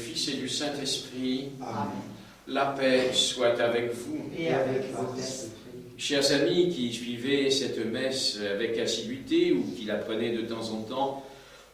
Fils et du Saint-Esprit. Amen. La paix soit avec vous. Et avec votre esprit. Chers amis qui suivaient cette messe avec assiduité ou qui la prenaient de temps en temps,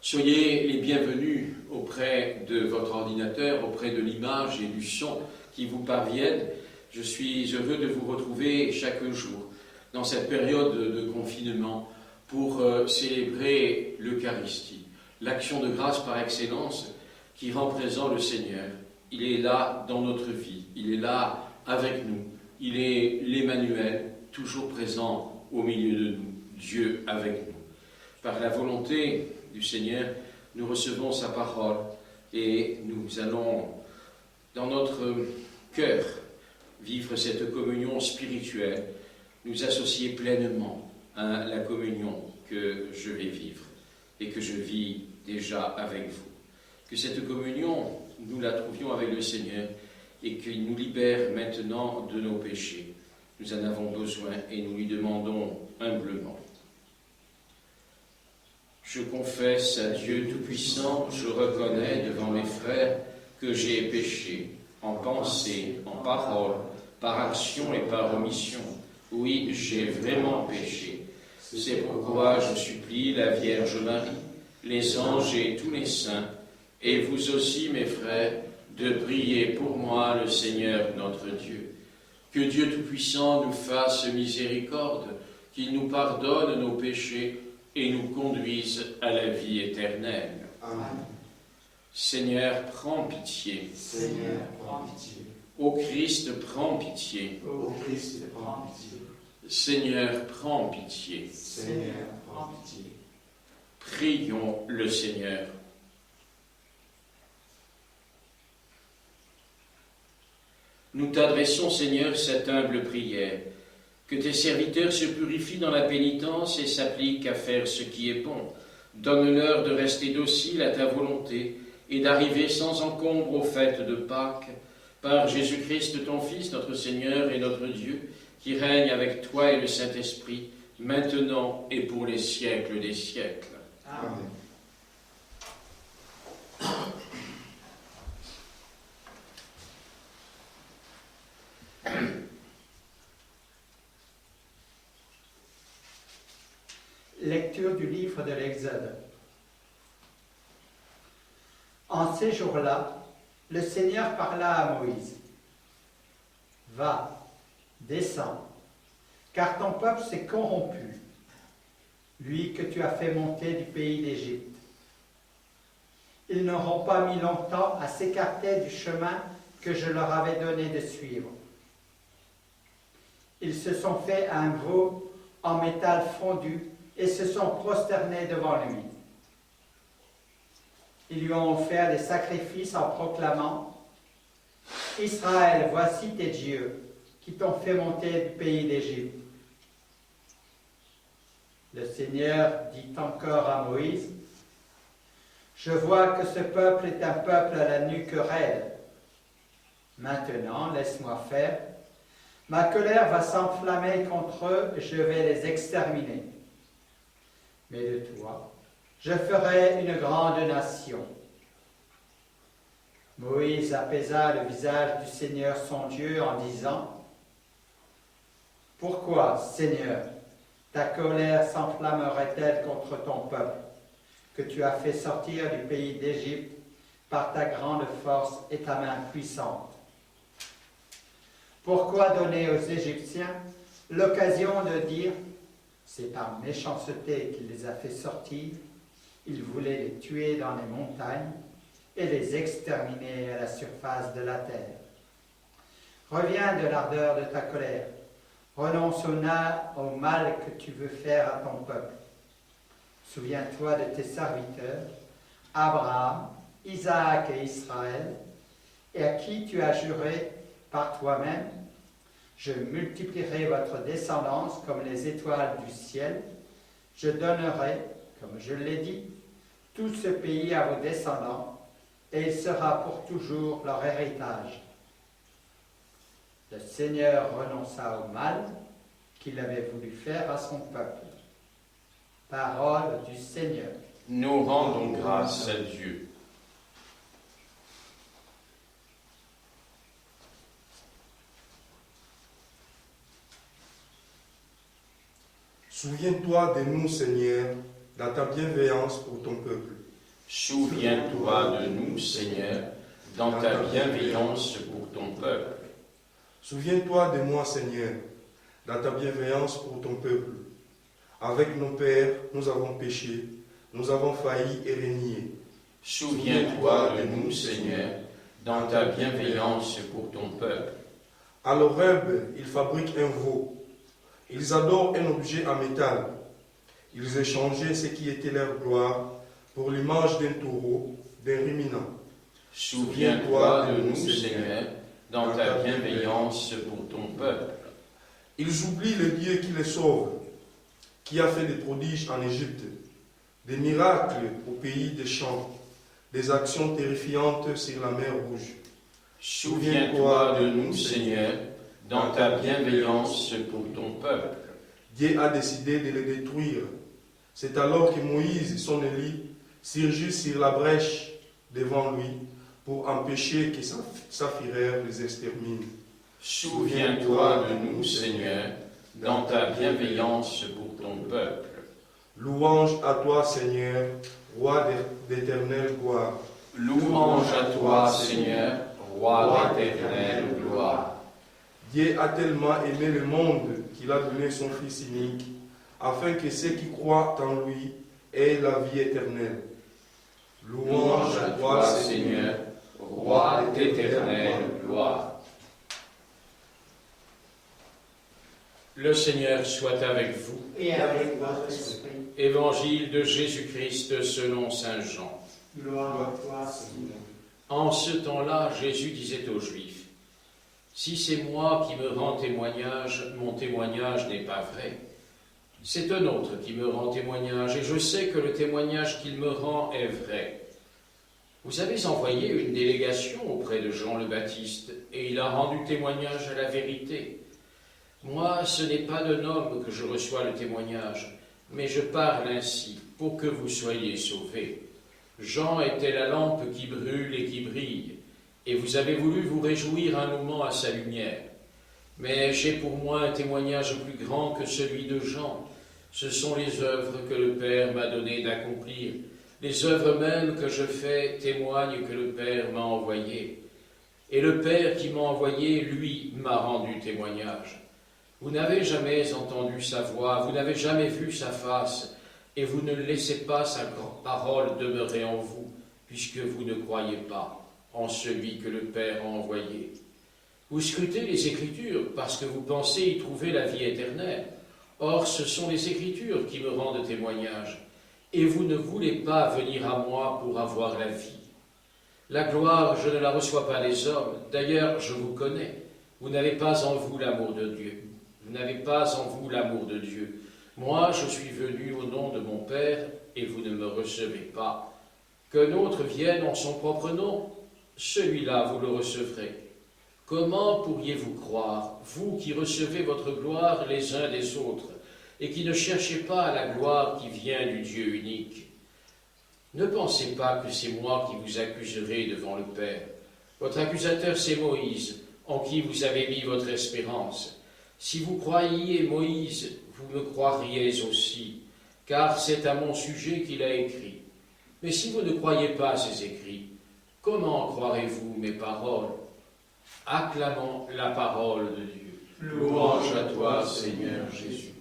soyez les bienvenus auprès de votre ordinateur, auprès de l'image et du son qui vous parviennent. Je suis heureux de vous retrouver chaque jour dans cette période de confinement pour célébrer l'Eucharistie, l'action de grâce par excellence qui rend présent le Seigneur. Il est là dans notre vie, il est là avec nous, il est l'Emmanuel, toujours présent au milieu de nous, Dieu avec nous. Par la volonté du Seigneur, nous recevons sa parole et nous allons, dans notre cœur, vivre cette communion spirituelle, nous associer pleinement à la communion que je vais vivre et que je vis déjà avec vous. Que cette communion, nous la trouvions avec le Seigneur et qu'il nous libère maintenant de nos péchés. Nous en avons besoin et nous lui demandons humblement. Je confesse à Dieu Tout-Puissant, je reconnais devant mes frères que j'ai péché, en pensée, en parole, par action et par omission. Oui, j'ai vraiment péché. C'est pourquoi je supplie la Vierge Marie, les anges et tous les saints, et vous aussi, mes frères, de prier pour moi le Seigneur notre Dieu. Que Dieu Tout-Puissant nous fasse miséricorde, qu'il nous pardonne nos péchés et nous conduise à la vie éternelle. Amen. Seigneur, prends pitié. Seigneur, prends pitié. Ô Christ, prends pitié. Ô Christ, prends pitié. Seigneur, prends pitié. Seigneur, prends pitié. Prions le Seigneur. Nous t'adressons, Seigneur, cette humble prière. Que tes serviteurs se purifient dans la pénitence et s'appliquent à faire ce qui est bon. Donne-leur de rester dociles à ta volonté et d'arriver sans encombre aux fêtes de Pâques, par Jésus-Christ, ton Fils, notre Seigneur et notre Dieu, qui règne avec toi et le Saint-Esprit, maintenant et pour les siècles des siècles. Amen. Lecture du livre de l'Exode. En ces jours-là, le Seigneur parla à Moïse. « Va, descends, car ton peuple s'est corrompu, lui que tu as fait monter du pays d'Égypte. Ils n'auront pas mis longtemps à s'écarter du chemin que je leur avais donné de suivre. Ils se sont fait un veau en métal fondu et se sont prosternés devant lui. Ils lui ont offert des sacrifices en proclamant « Israël, voici tes dieux qui t'ont fait monter du pays d'Égypte. » Le Seigneur dit encore à Moïse « Je vois que ce peuple est un peuple à la nuque raide. Maintenant, laisse-moi faire. Ma colère va s'enflammer contre eux et je vais les exterminer. Mais de toi, je ferai une grande nation. » Moïse apaisa le visage du Seigneur son Dieu en disant « Pourquoi, Seigneur, ta colère s'enflammerait-elle contre ton peuple, que tu as fait sortir du pays d'Égypte par ta grande force et ta main puissante? Pourquoi donner aux Égyptiens l'occasion de dire « C'est par méchanceté qu'il les a fait sortir, il voulait les tuer dans les montagnes et les exterminer à la surface de la terre. Reviens de l'ardeur de ta colère, renonce au mal que tu veux faire à ton peuple. Souviens-toi de tes serviteurs, Abraham, Isaac et Israël, et à qui tu as juré par toi-même, je multiplierai votre descendance comme les étoiles du ciel, je donnerai, comme je l'ai dit, tout ce pays à vos descendants, et il sera pour toujours leur héritage. » Le Seigneur renonça au mal qu'il avait voulu faire à son peuple. Parole du Seigneur. Nous rendons grâce à Dieu. Souviens-toi de nous, Seigneur, dans ta bienveillance pour ton peuple. Souviens-toi de nous, Seigneur, dans ta bienveillance pour ton peuple. Souviens-toi de moi, Seigneur, dans ta bienveillance pour ton peuple. Avec nos pères, nous avons péché, nous avons failli et régné. Souviens-toi de nous, Seigneur, dans ta bienveillance pour ton peuple. À l'Horeb, ils fabriquent un veau. Ils adorent un objet en métal. Ils échangeaient ce qui était leur gloire pour l'image d'un taureau, d'un ruminant. Souviens-toi de nous, Seigneur, dans ta bienveillance pour ton peuple. Ils oublient le Dieu qui les sauve, qui a fait des prodiges en Égypte, des miracles au pays des champs, des actions terrifiantes sur la mer Rouge. Souviens-toi de nous, Seigneur, dans ta bienveillance pour ton peuple. Dieu a décidé de les détruire. C'est alors que Moïse, son Élie, surgit sur la brèche devant lui pour empêcher que sa fureur les extermine. Souviens-toi de nous, Seigneur, dans ta bienveillance pour ton peuple. Louange à toi, Seigneur, roi d'éternelle gloire. Louange à toi, Seigneur, roi d'éternelle gloire. Dieu a tellement aimé le monde qu'il a donné son Fils unique, afin que ceux qui croient en lui aient la vie éternelle. Louange à toi, Seigneur, roi d'éternelle gloire. Le Seigneur soit avec vous. Et avec votre esprit. Évangile de Jésus-Christ selon saint Jean. Gloire à toi, Seigneur. En ce temps-là, Jésus disait aux Juifs, « Si c'est moi qui me rends témoignage, mon témoignage n'est pas vrai. C'est un autre qui me rend témoignage, et je sais que le témoignage qu'il me rend est vrai. Vous avez envoyé une délégation auprès de Jean le Baptiste, et il a rendu témoignage à la vérité. Moi, ce n'est pas d'un homme que je reçois le témoignage, mais je parle ainsi pour que vous soyez sauvés. Jean était la lampe qui brûle et qui brille, et vous avez voulu vous réjouir un moment à sa lumière. Mais j'ai pour moi un témoignage plus grand que celui de Jean. Ce sont les œuvres que le Père m'a donné d'accomplir. Les œuvres mêmes que je fais témoignent que le Père m'a envoyé. Et le Père qui m'a envoyé, lui, m'a rendu témoignage. Vous n'avez jamais entendu sa voix, vous n'avez jamais vu sa face, et vous ne laissez pas sa parole demeurer en vous, puisque vous ne croyez pas en celui que le Père a envoyé. Vous scrutez les Écritures parce que vous pensez y trouver la vie éternelle. Or, ce sont les Écritures qui me rendent témoignage, et vous ne voulez pas venir à moi pour avoir la vie. La gloire, je ne la reçois pas des hommes, d'ailleurs, je vous connais. Vous n'avez pas en vous l'amour de Dieu. Vous n'avez pas en vous l'amour de Dieu. Moi, je suis venu au nom de mon Père, et vous ne me recevez pas. Qu'un autre vienne en son propre nom, celui-là vous le recevrez. Comment pourriez-vous croire, vous qui recevez votre gloire les uns des autres, et qui ne cherchez pas à la gloire qui vient du Dieu unique? Ne pensez pas que c'est moi qui vous accuserai devant le Père. Votre accusateur, c'est Moïse, en qui vous avez mis votre espérance. Si vous croyiez Moïse, vous me croiriez aussi, car c'est à mon sujet qu'il a écrit. Mais si vous ne croyez pas ces écrits, comment croirez-vous mes paroles? Acclamons la parole de Dieu. Louange à toi, Seigneur Jésus.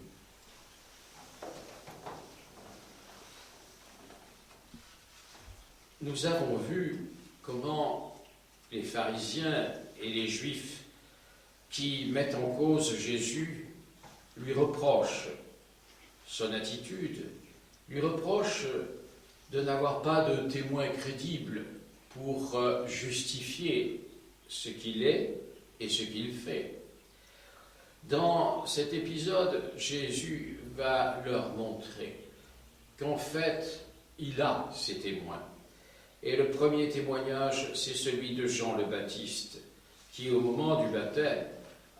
Nous avons vu comment les pharisiens et les juifs qui mettent en cause Jésus lui reprochent son attitude, lui reprochent de n'avoir pas de témoin crédible pour justifier ce qu'il est et ce qu'il fait. Dans cet épisode, Jésus va leur montrer qu'en fait, il a ses témoins. Et le premier témoignage, c'est celui de Jean le Baptiste, qui au moment du baptême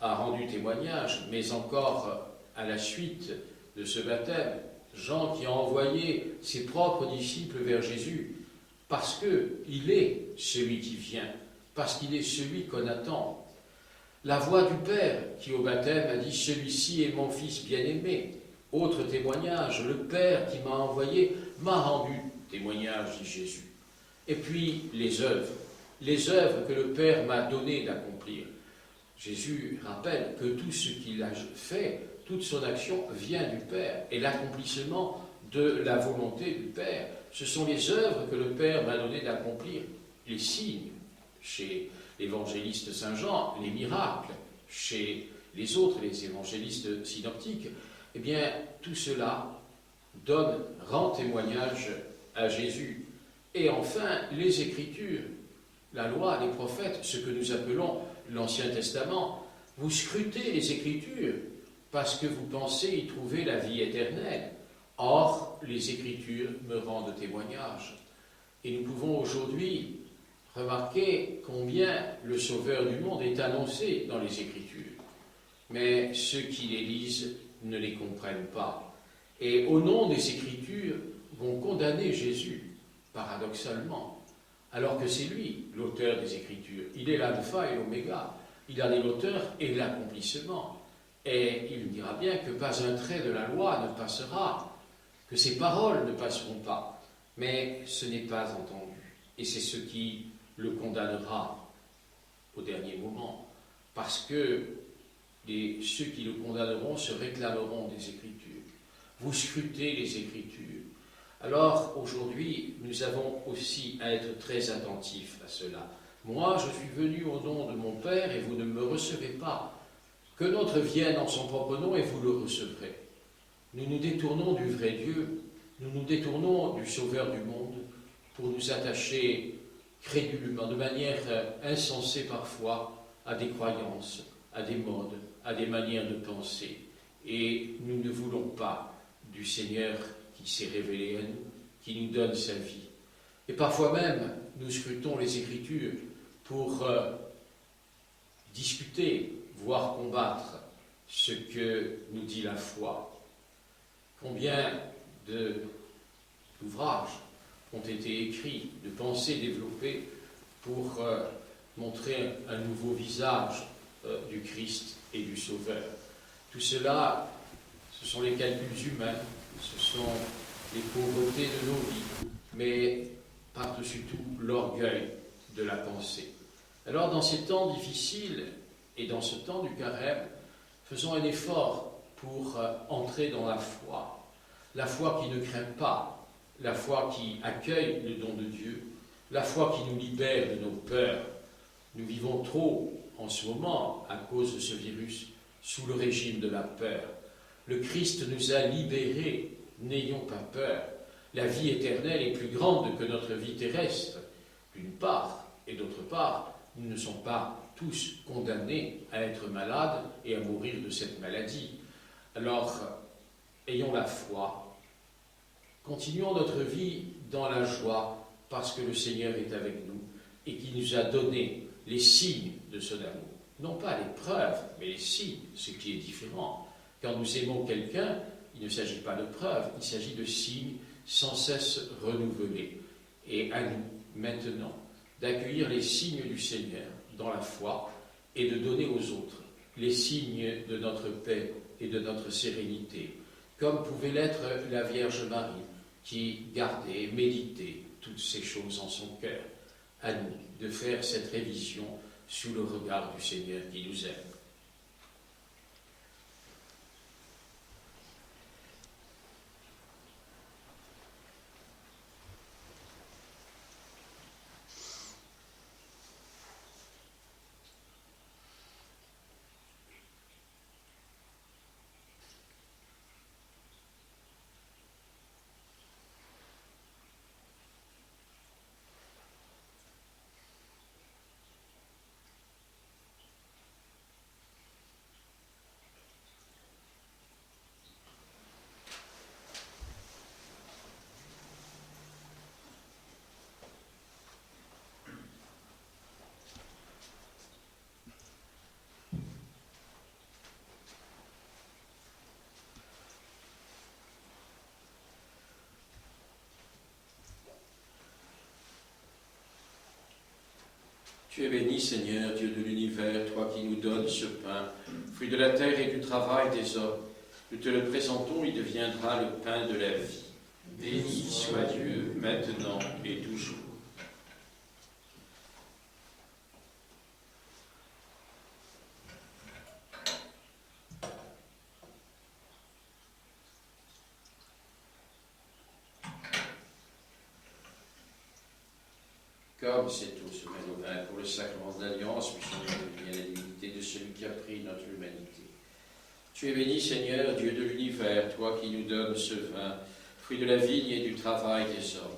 a rendu témoignage, mais encore à la suite de ce baptême, Jean qui a envoyé ses propres disciples vers Jésus, parce qu'il est celui qui vient, parce qu'il est celui qu'on attend. La voix du Père qui au baptême a dit « Celui-ci est mon Fils bien-aimé, Autre témoignage, le Père qui m'a envoyé m'a rendu témoignage, dit Jésus. Et puis les œuvres que le Père m'a donné d'accomplir. Jésus rappelle que tout ce qu'il a fait, toute son action vient du Père, et l'accomplissement de la volonté du Père, ce sont les œuvres que le Père m'a donné d'accomplir, les signes, chez l'évangéliste Saint Jean, les miracles, chez les autres, les évangélistes synoptiques, eh bien, tout cela rend témoignage à Jésus. Et enfin, les Écritures, la loi, les prophètes, ce que nous appelons l'Ancien Testament. Vous scrutez les Écritures parce que vous pensez y trouver la vie éternelle. Or, les Écritures me rendent témoignage. Et nous pouvons aujourd'hui remarquer combien le Sauveur du monde est annoncé dans les Écritures. Mais ceux qui les lisent ne les comprennent pas. Et au nom des Écritures, vont condamner Jésus, paradoxalement, alors que c'est lui, l'auteur des Écritures. Il est l'alpha et l'oméga. Il en est l'auteur et l'accomplissement. Et il dira bien que pas un trait de la loi ne passera, que ses paroles ne passeront pas. Mais ce n'est pas entendu. Et c'est ce qui le condamnera au dernier moment. Parce que ceux qui le condamneront se réclameront des Écritures. Vous scrutez les Écritures. Alors, aujourd'hui, nous avons aussi à être très attentifs à cela. Moi, je suis venu au nom de mon Père et vous ne me recevez pas. Que notre vienne en son propre nom et vous le recevrez. Nous nous détournons du vrai Dieu, nous nous détournons du Sauveur du monde pour nous attacher crédulement, de manière insensée parfois, à des croyances, à des modes, à des manières de penser. Et nous ne voulons pas du Seigneur qui s'est révélé à nous, qui nous donne sa vie. Et parfois même, nous scrutons les Écritures pour discuter, voire combattre ce que nous dit la foi. Combien d'ouvrages ont été écrits, de pensées développées pour montrer un nouveau visage du Christ et du Sauveur. Tout cela, ce sont les calculs humains, ce sont les pauvretés de nos vies, mais par-dessus tout l'orgueil de la pensée. Alors dans ces temps difficiles et dans ce temps du carême, faisons un effort pour entrer dans la foi qui ne craint pas, la foi qui accueille le don de Dieu, la foi qui nous libère de nos peurs. Nous vivons trop en ce moment, à cause de ce virus, sous le régime de la peur. Le Christ nous a libérés, n'ayons pas peur. La vie éternelle est plus grande que notre vie terrestre, d'une part, et d'autre part, nous ne sommes pas tous condamnés à être malades et à mourir de cette maladie. Alors, ayons la foi, continuons notre vie dans la joie, parce que le Seigneur est avec nous et qu'il nous a donné les signes de son amour. Non pas les preuves, mais les signes, ce qui est différent. Quand nous aimons quelqu'un, il ne s'agit pas de preuves, il s'agit de signes sans cesse renouvelés. Et à nous, maintenant, d'accueillir les signes du Seigneur dans la foi et de donner aux autres les signes de notre paix et de notre sérénité, comme pouvait l'être la Vierge Marie, qui gardait, méditait toutes ces choses en son cœur. À nous de faire cette révision sous le regard du Seigneur qui nous aime. Tu es béni, Seigneur, Dieu de l'univers, toi qui nous donnes ce pain, fruit de la terre et du travail des hommes. Nous te le présentons, il deviendra le pain de la vie. Béni soit Dieu, maintenant et toujours. Comme cette eau se mêle au vin pour le sacrement de l'Alliance, puissions-nous devenir la divinité de celui qui a pris notre humanité. Tu es béni, Seigneur, Dieu de l'univers, toi qui nous donnes ce vin, fruit de la vigne et du travail des hommes.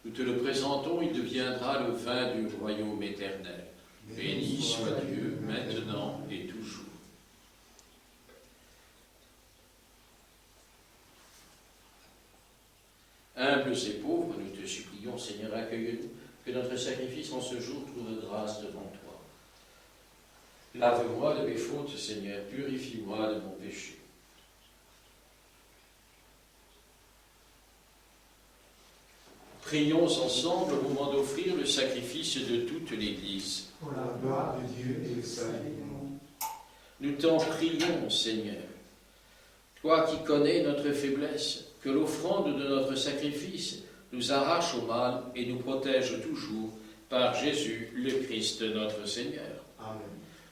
Nous te le présentons, il deviendra le vin du royaume éternel. Béni soit Dieu, maintenant et toujours. Humbles et pauvres, nous te supplions, Seigneur, accueille-nous, que notre sacrifice en ce jour trouve grâce devant toi. Lave-moi de mes fautes, Seigneur, purifie-moi de mon péché. Prions ensemble au moment d'offrir le sacrifice de toute l'Église. Pour la gloire de Dieu et le salut du monde. Nous t'en prions, Seigneur, toi qui connais notre faiblesse, que l'offrande de notre sacrifice nous arrache au mal et nous protège toujours par Jésus, le Christ, notre Seigneur. Amen.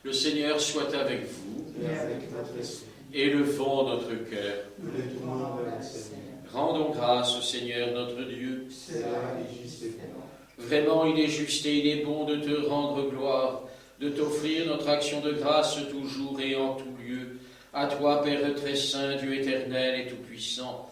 Le Seigneur soit avec vous. Et avec votre esprit. Élevons notre cœur. Nous le tournons vers le Seigneur. Rendons grâce au Seigneur notre Dieu. Cela est juste et bon. Vraiment, il est juste et il est bon de te rendre gloire, de t'offrir notre action de grâce toujours et en tout lieu. À toi, Père très saint, Dieu éternel et tout-puissant,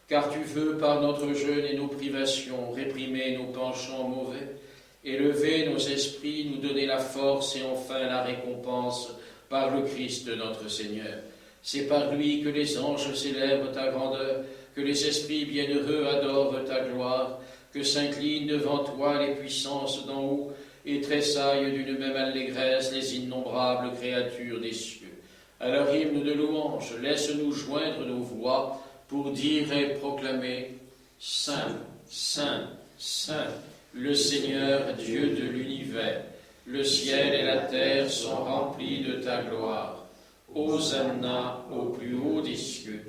car tu veux, par notre jeûne et nos privations, réprimer nos penchants mauvais, élever nos esprits, nous donner la force et enfin la récompense par le Christ notre Seigneur. C'est par lui que les anges célèbrent ta grandeur, que les esprits bienheureux adorent ta gloire, que s'inclinent devant toi les puissances d'en haut et tressaillent d'une même allégresse les innombrables créatures des cieux. À leur hymne de louange, laisse-nous joindre nos voix pour dire et proclamer « Saint, Saint, Saint, le Seigneur Dieu de l'univers, le ciel et la terre sont remplis de ta gloire. Hosanna au plus haut des cieux.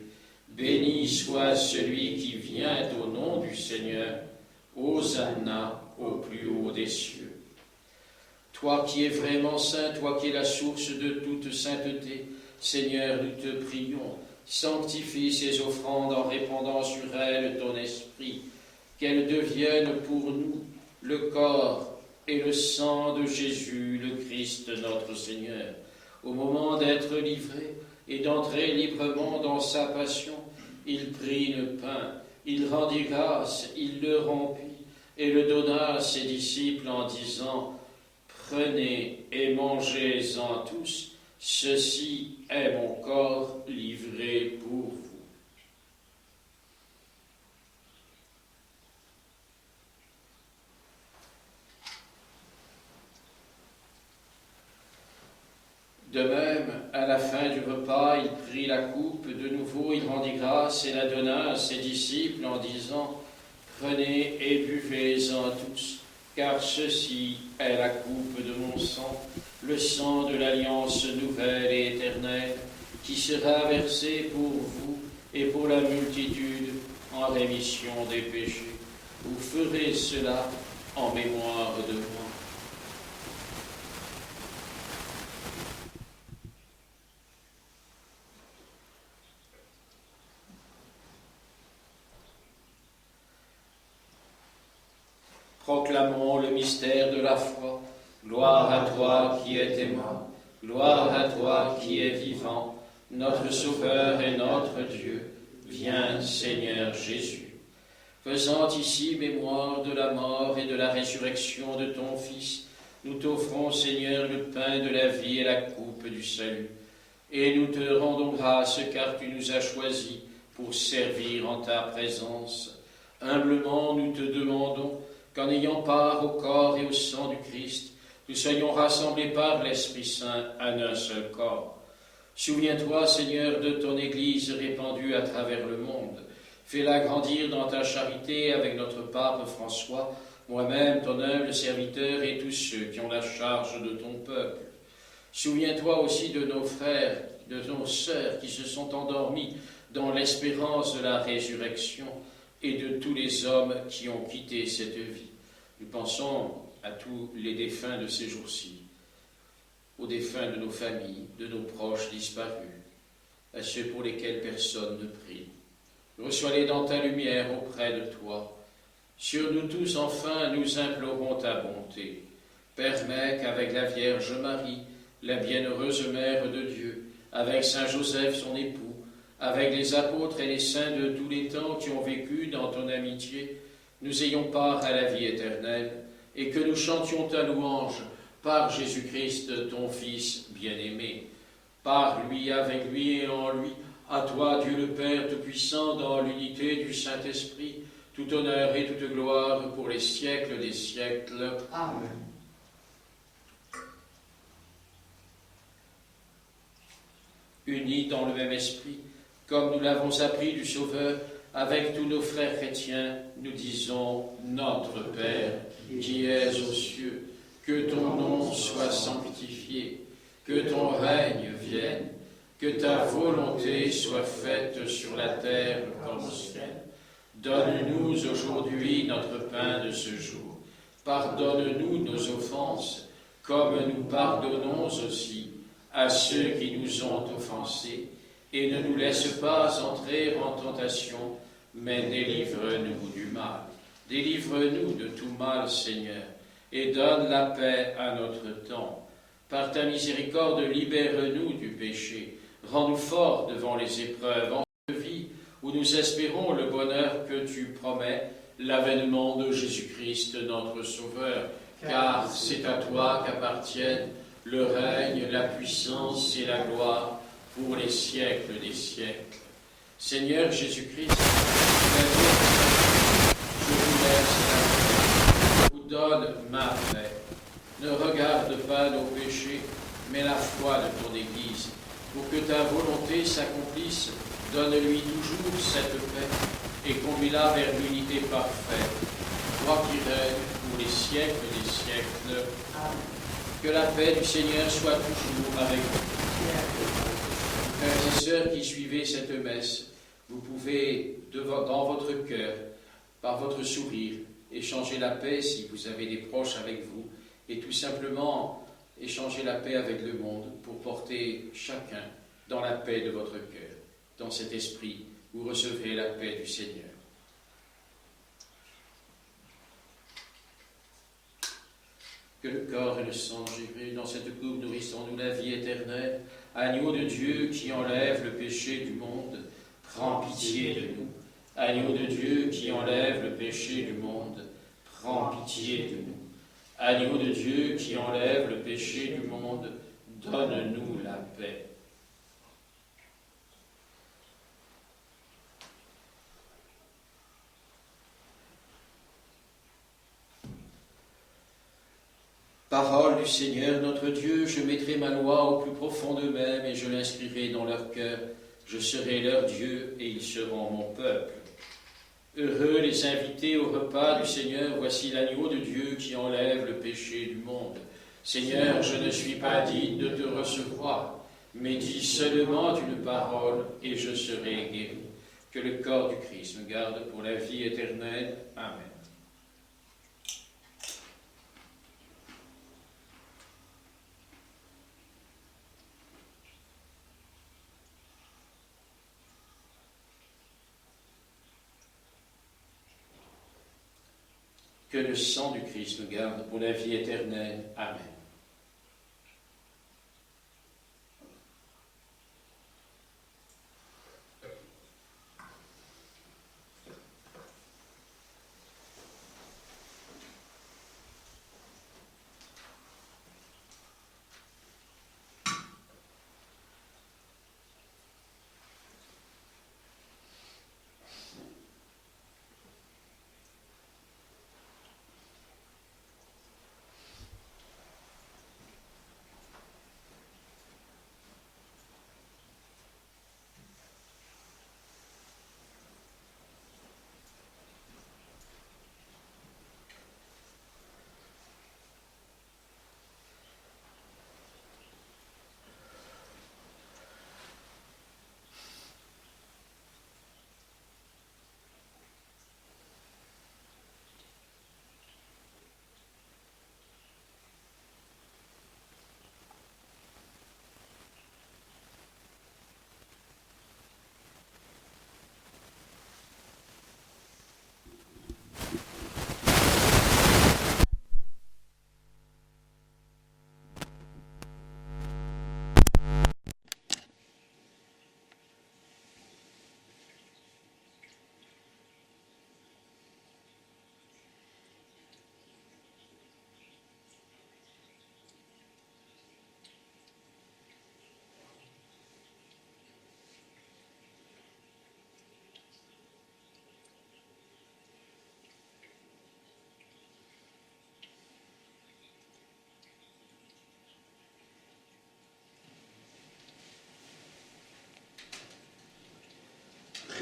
Béni soit celui qui vient au nom du Seigneur. Hosanna au plus haut des cieux. » Toi qui es vraiment saint, toi qui es la source de toute sainteté, Seigneur, nous te prions, sanctifie ces offrandes en répandant sur elles ton esprit, qu'elles deviennent pour nous le corps et le sang de Jésus, le Christ notre Seigneur. Au moment d'être livré et d'entrer librement dans sa passion, il prit le pain, il rendit grâce, il le rompit et le donna à ses disciples en disant « Prenez et mangez-en tous, ceci est mon corps livré pour vous. » De même, à la fin du repas, il prit la coupe, de nouveau il rendit grâce et la donna à ses disciples en disant « Prenez et buvez-en tous, car ceci est la coupe de mon sang, le sang de l'alliance nouvelle et éternelle, qui sera versé pour vous et pour la multitude en rémission des péchés. Vous ferez cela en mémoire de moi. » Proclamons le mystère de la foi. Gloire à toi qui es mort, gloire à toi qui es vivant, notre Sauveur et notre Dieu. Viens, Seigneur Jésus. Faisant ici mémoire de la mort et de la résurrection de ton Fils, nous t'offrons, Seigneur, le pain de la vie et la coupe du salut. Et nous te rendons grâce car tu nous as choisis pour servir en ta présence. Humblement, nous te demandons qu'en ayant part au corps et au sang du Christ, nous soyons rassemblés par l'Esprit Saint en un seul corps. Souviens-toi, Seigneur, de ton Église répandue à travers le monde. Fais-la grandir dans ta charité avec notre pape François, moi-même, ton humble serviteur et tous ceux qui ont la charge de ton peuple. Souviens-toi aussi de nos frères, de nos sœurs qui se sont endormis dans l'espérance de la résurrection et de tous les hommes qui ont quitté cette vie. Nous pensons à tous les défunts de ces jours-ci, aux défunts de nos familles, de nos proches disparus, à ceux pour lesquels personne ne prie. Reçois-les dans ta lumière auprès de toi. Sur nous tous, enfin, nous implorons ta bonté. Permets qu'avec la Vierge Marie, la bienheureuse Mère de Dieu, avec Saint Joseph, son époux, avec les apôtres et les saints de tous les temps qui ont vécu dans ton amitié, nous ayons part à la vie éternelle, et que nous chantions ta louange par Jésus-Christ, ton Fils bien-aimé. Par lui, avec lui et en lui, à toi, Dieu le Père Tout-Puissant, dans l'unité du Saint-Esprit, tout honneur et toute gloire pour les siècles des siècles. Amen. Unis dans le même esprit, comme nous l'avons appris du Sauveur, avec tous nos frères chrétiens, nous disons « Notre Père, qui es aux cieux, que ton nom soit sanctifié, que ton règne vienne, que ta volonté soit faite sur la terre comme au ciel. Donne-nous aujourd'hui notre pain de ce jour. Pardonne-nous nos offenses, comme nous pardonnons aussi à ceux qui nous ont offensés, et ne nous laisse pas entrer en tentation, mais délivre-nous du mal. Délivre-nous de tout mal, Seigneur, et donne la paix à notre temps. Par ta miséricorde, libère-nous du péché. Rends-nous forts devant les épreuves en cette vie où nous espérons le bonheur que tu promets, l'avènement de Jésus-Christ, notre Sauveur. Car c'est à toi qu'appartiennent le règne, la puissance et la gloire pour les siècles des siècles. Seigneur Jésus-Christ, je vous laisse la paix, je vous donne ma paix. Ne regarde pas nos péchés, mais la foi de ton Église. Pour que ta volonté s'accomplisse, donne-lui toujours cette paix et conduis-la vers l'unité parfaite. Toi qui règnes pour les siècles des siècles. Amen. Que la paix du Seigneur soit toujours avec vous. Frères et sœurs qui suivez cette messe, vous pouvez, dans votre cœur, par votre sourire, échanger la paix si vous avez des proches avec vous, et tout simplement échanger la paix avec le monde pour porter chacun dans la paix de votre cœur. Dans cet esprit, vous recevrez la paix du Seigneur. Que le corps et le sang de Jésus, dans cette coupe, nourrissons-nous la vie éternelle. Agneau de Dieu qui enlève le péché du monde, prends pitié de nous. Agneau de Dieu qui enlève le péché du monde, prends pitié de nous. Agneau de Dieu qui enlève le péché du monde, donne-nous la paix. Parole du Seigneur notre Dieu, je mettrai ma loi au plus profond d'eux-mêmes et je l'inscrirai dans leur cœur. Je serai leur Dieu et ils seront mon peuple. Heureux les invités au repas du Seigneur, voici l'agneau de Dieu qui enlève le péché du monde. Seigneur, je ne suis pas digne de te recevoir, mais dis seulement une parole et je serai guéri. Que le corps du Christ me garde pour la vie éternelle. Amen. Que le sang du Christ nous garde pour la vie éternelle. Amen.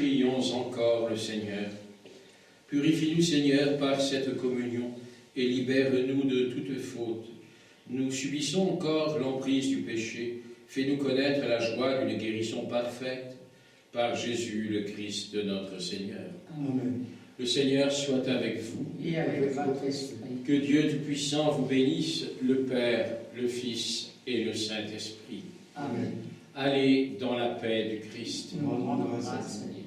Prions encore le Seigneur. Purifie-nous, Seigneur, par cette communion, et libère-nous de toute faute. Nous subissons encore l'emprise du péché. Fais-nous connaître la joie d'une guérison parfaite, par Jésus le Christ de notre Seigneur. Amen. Le Seigneur soit avec vous. Et avec votre esprit. Que Dieu Tout-Puissant vous bénisse, le Père, le Fils et le Saint-Esprit. Amen. Allez dans la paix du Christ. Nous rendons grâce, Seigneur.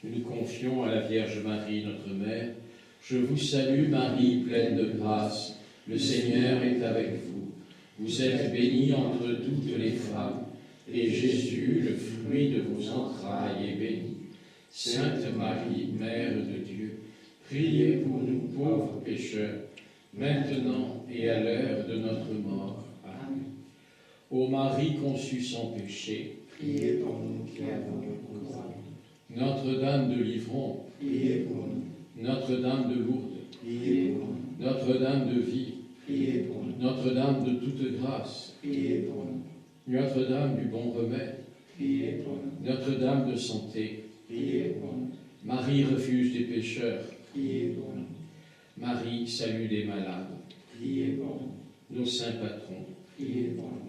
Nous nous confions à la Vierge Marie, notre Mère. Je vous salue, Marie, pleine de grâce. Le Seigneur est avec vous. Vous êtes bénie entre toutes les femmes, et Jésus, le fruit de vos entrailles, est béni. Sainte Marie, Mère de Dieu, priez pour nous pauvres pécheurs, maintenant et à l'heure de notre mort. Amen. Ô Marie conçue sans péché, Priez pour nous qui avons recours à vous. Notre-Dame de Livron, Priez pour nous. Notre-Dame de Lourdes, Priez pour nous. Notre-Dame de Vie, Priez pour nous. Notre-Dame de toute grâce, Priez pour nous. Notre-Dame du bon remède, Priez pour nous. Notre-Dame de santé, Priez pour nous. Marie refuge des pécheurs, Priez pour nous. Marie salut des malades, Priez pour nous. nos saints patrons, Priez pour nous.